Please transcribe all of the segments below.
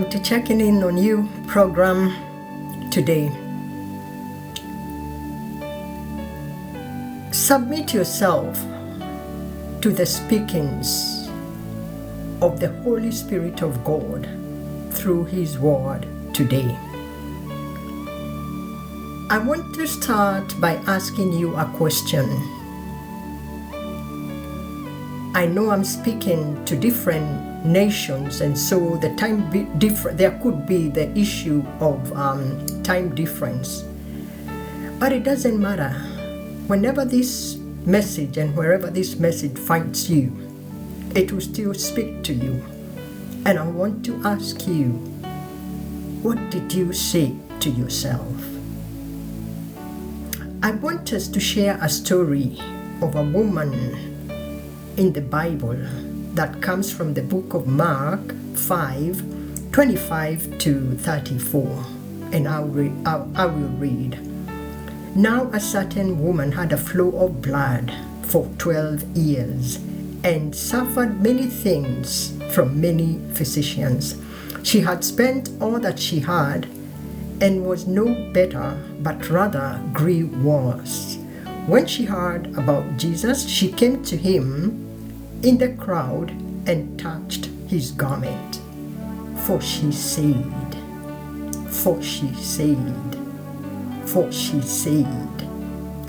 welcome to Checking In on You program today. Submit yourself to the speakings of the Holy Spirit of God through His Word today. I want to start by asking you a question. I know I'm speaking to different nations, and so the time there could be the issue of time difference. But it doesn't matter. Whenever this message and wherever this message finds you, it will still speak to you. And I want to ask you, what did you say to yourself? I want us to share a story of a woman in the Bible that comes from the book of Mark 5:25 to 34. And I will read. Now a certain woman had a flow of blood for 12 years and suffered many things from many physicians. She had spent all that she had and was no better, but rather grew worse. When she heard about Jesus, she came to him in the crowd and touched his garment. For she said,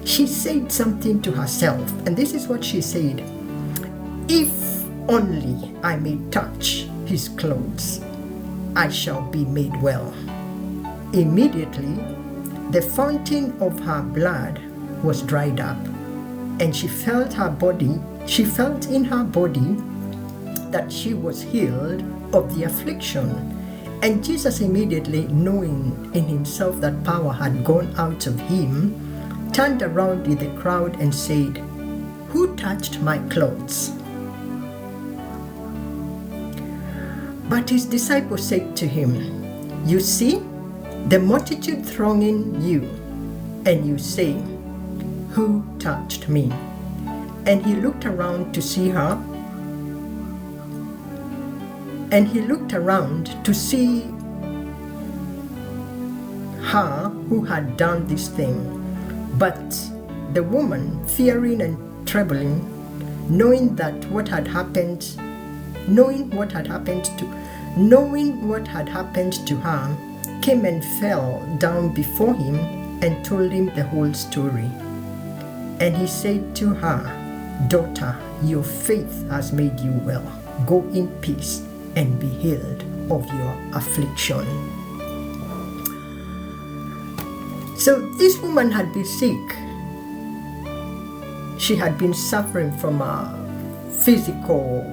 she said something to herself, and this is what she said: if only I may touch his clothes, I shall be made well. Immediately, the fountain of her blood was dried up, and she felt in her body that she was healed of the affliction. And Jesus, immediately knowing in himself that power had gone out of him, turned around in the crowd and said, "Who touched my clothes?" But his disciples said to him, "You see the multitude thronging you, and you say, 'Who touched me?'" And he looked around to see her. Who had done this thing. But the woman, fearing and trembling, knowing what had happened to her, came and fell down before him and told him the whole story. And he said to her, "Daughter, your faith has made you well. Go in peace and be healed of your affliction." So this woman had been sick. She had been suffering from a physical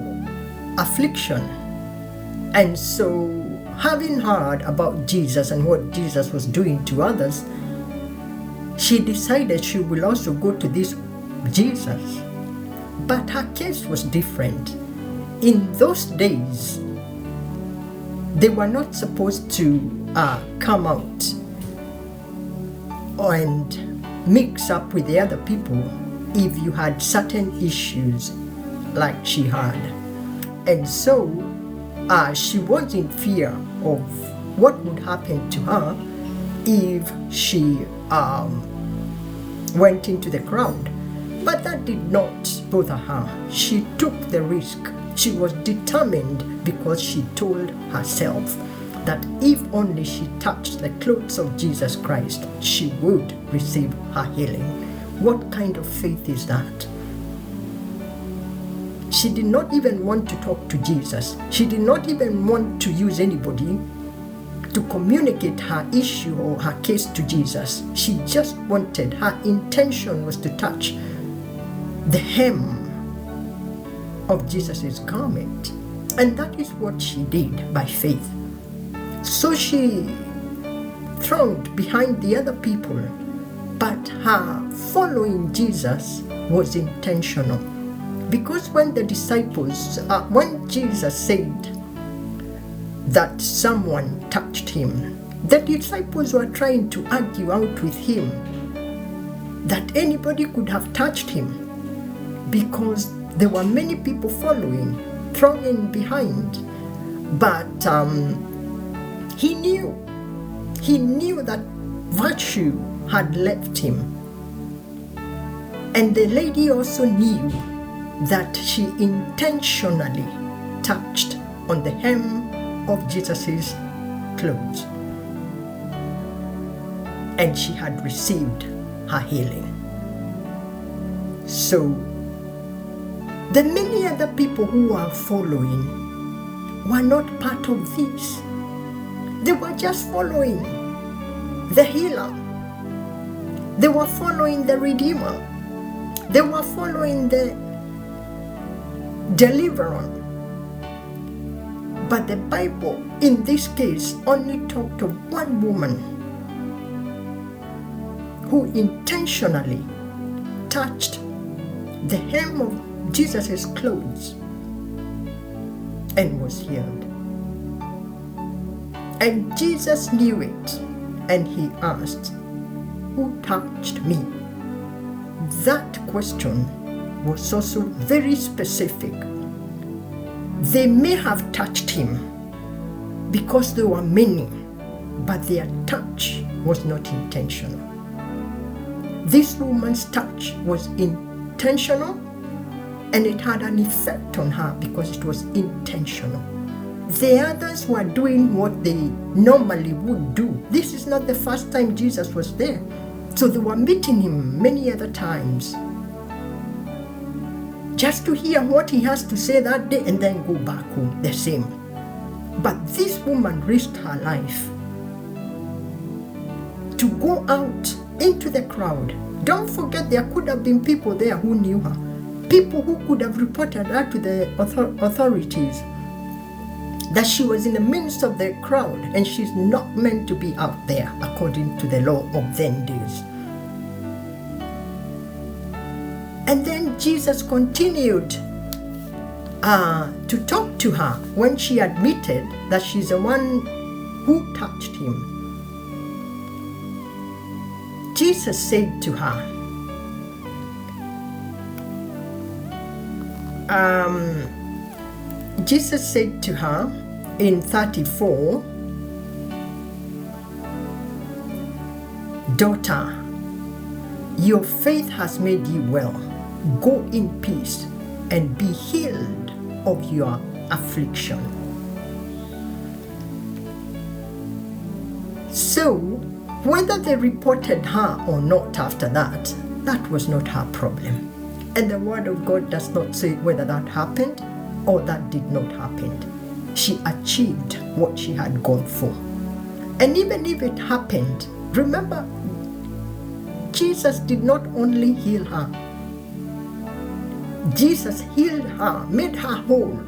affliction. And so, having heard about Jesus and what Jesus was doing to others, she decided she will also go to this Jesus. But her case was different. In those days, they were not supposed to come out and mix up with the other people if you had certain issues like she had. And so she was in fear of what would happen to her if she went into the crowd. But that did not bother her. She took the risk. She was determined because she told herself that if only she touched the clothes of Jesus Christ, she would receive her healing. What kind of faith is that? She did not even want to talk to Jesus. She did not even want to use anybody to communicate her issue or her case to Jesus. She just wanted, her intention was to touch the hem of Jesus' garment. And that is what she did by faith. So she thronged behind the other people, but her following Jesus was intentional. Because when Jesus said that someone touched him, the disciples were trying to argue out with him that anybody could have touched him, because there were many people following, thronging behind. But He knew that virtue had left him. And the lady also knew that she intentionally touched on the hem of Jesus' clothes. And she had received her healing. So, the many other people who are following were not part of this. They were just following the healer. They were following the Redeemer. They were following the deliverer. But the Bible, in this case, only talked of one woman who intentionally touched the hem of Jesus' clothes and was healed. And Jesus knew it, and he asked, "Who touched me?" That question was also very specific. They may have touched him because there were many, but their touch was not intentional. This woman's touch was intentional, and it had an effect on her because it was intentional. The others were doing what they normally would do. This is not the first time Jesus was there. So they were meeting him many other times just to hear what he has to say that day and then go back home the same. But this woman risked her life to go out into the crowd. Don't forget, there could have been people there who knew her, people who could have reported her to the authorities that she was in the midst of the crowd and she's not meant to be out there according to the law of then days. And then Jesus continued to talk to her when she admitted that she's the one who touched him. Jesus said to her, in 34, "Daughter, your faith has made you well. Go in peace and be healed of your affliction." So, whether they reported her or not after that was not her problem. And the Word of God does not say whether that happened or that did not happen. She achieved what she had gone for. And even if it happened, remember, Jesus did not only heal her. Jesus healed her, made her whole.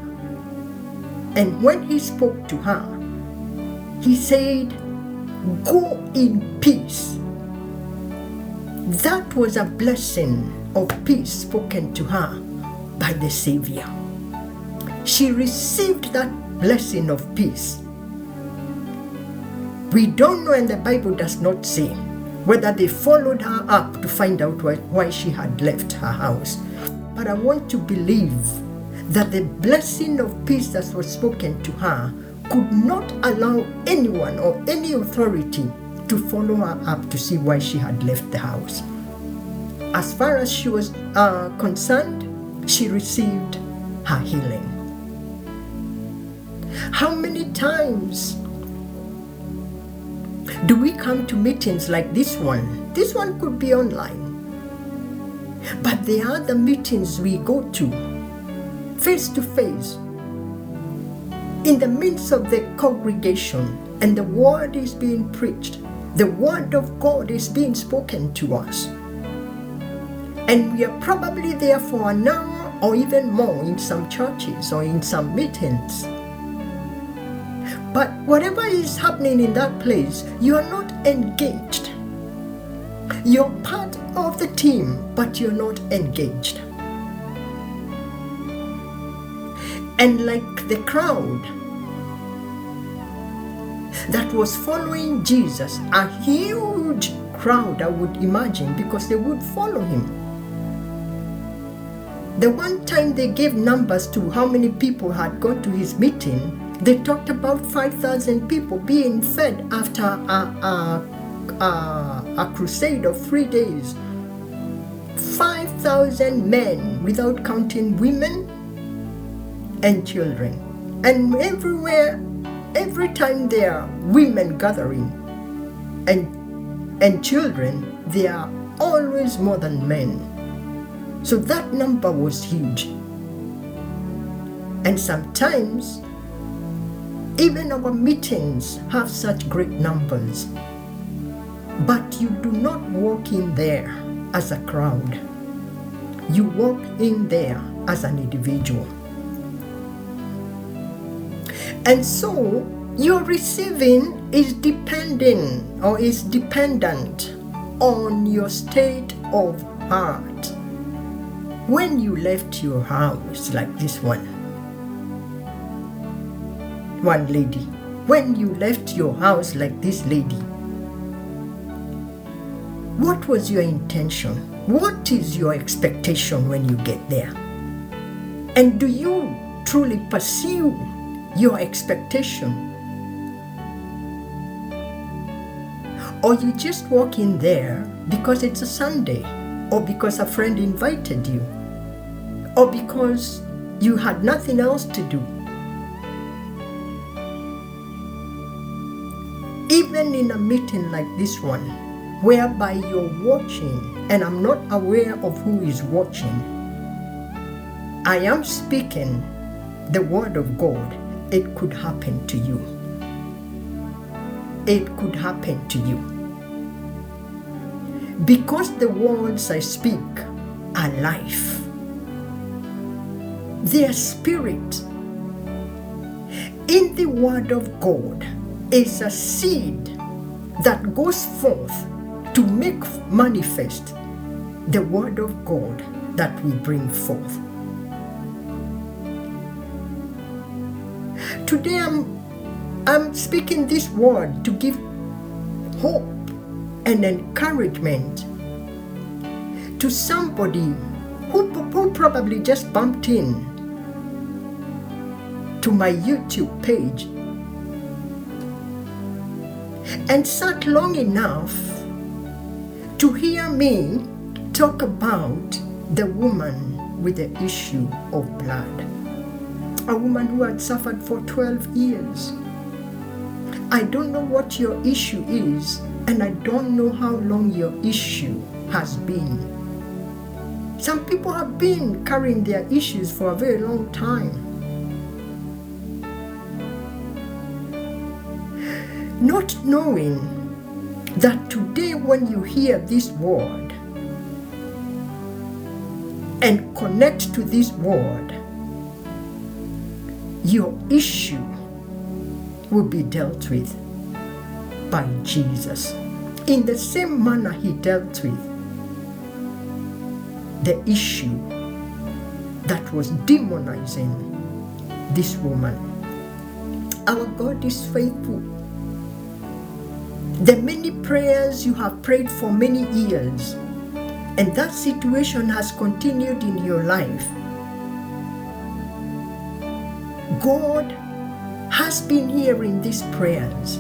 And when he spoke to her, he said, "Go in peace." That was a blessing of peace spoken to her by the Savior. She received that blessing of peace. We don't know, and the Bible does not say whether they followed her up to find out why she had left her house. But I want to believe that the blessing of peace that was spoken to her could not allow anyone or any authority to follow her up to see why she had left the house. As far as she was concerned, she received her healing. How many times do we come to meetings like this one? This one could be online. But there are the meetings we go to face to face in the midst of the congregation, and the word is being preached. The word of God is being spoken to us. And we are probably there for an hour or even more in some churches or in some meetings. But whatever is happening in that place, you are not engaged. You're part of the team, but you're not engaged. And like the crowd that was following Jesus, a huge crowd, I would imagine, because they would follow him. The one time they gave numbers to how many people had gone to his meeting, They talked about 5,000 people being fed after a crusade of 3 days. 5,000 men, without counting women and children. And everywhere, every time there are women gathering and children, there are always more than men. So that number was huge. And sometimes even our meetings have such great numbers. But you do not walk in there as a crowd. You walk in there as an individual. And so your receiving is dependent on your state of heart. When you left your house, like this one lady, when you left your house like this lady, what was your intention? What is your expectation when you get there? And do you truly pursue your expectation? Or you just walk in there because it's a Sunday, or because a friend invited you, or because you had nothing else to do? Even in a meeting like this one, whereby you're watching, and I'm not aware of who is watching, I am speaking the word of God, it could happen to you. It could happen to you. Because the words I speak are life. Their spirit in the word of God is a seed that goes forth to make manifest the word of God that we bring forth. Today I'm speaking this word to give hope and encouragement to somebody who probably just bumped in to my YouTube page and sat long enough to hear me talk about the woman with the issue of blood. A woman who had suffered for 12 years. I don't know what your issue is, and I don't know how long your issue has been. Some people have been carrying their issues for a very long time. Not knowing that today when you hear this word and connect to this word, your issue will be dealt with by Jesus in the same manner he dealt with the issue that was demonizing this woman. Our God is faithful. The many prayers you have prayed for many years, and that situation has continued in your life, God has been hearing these prayers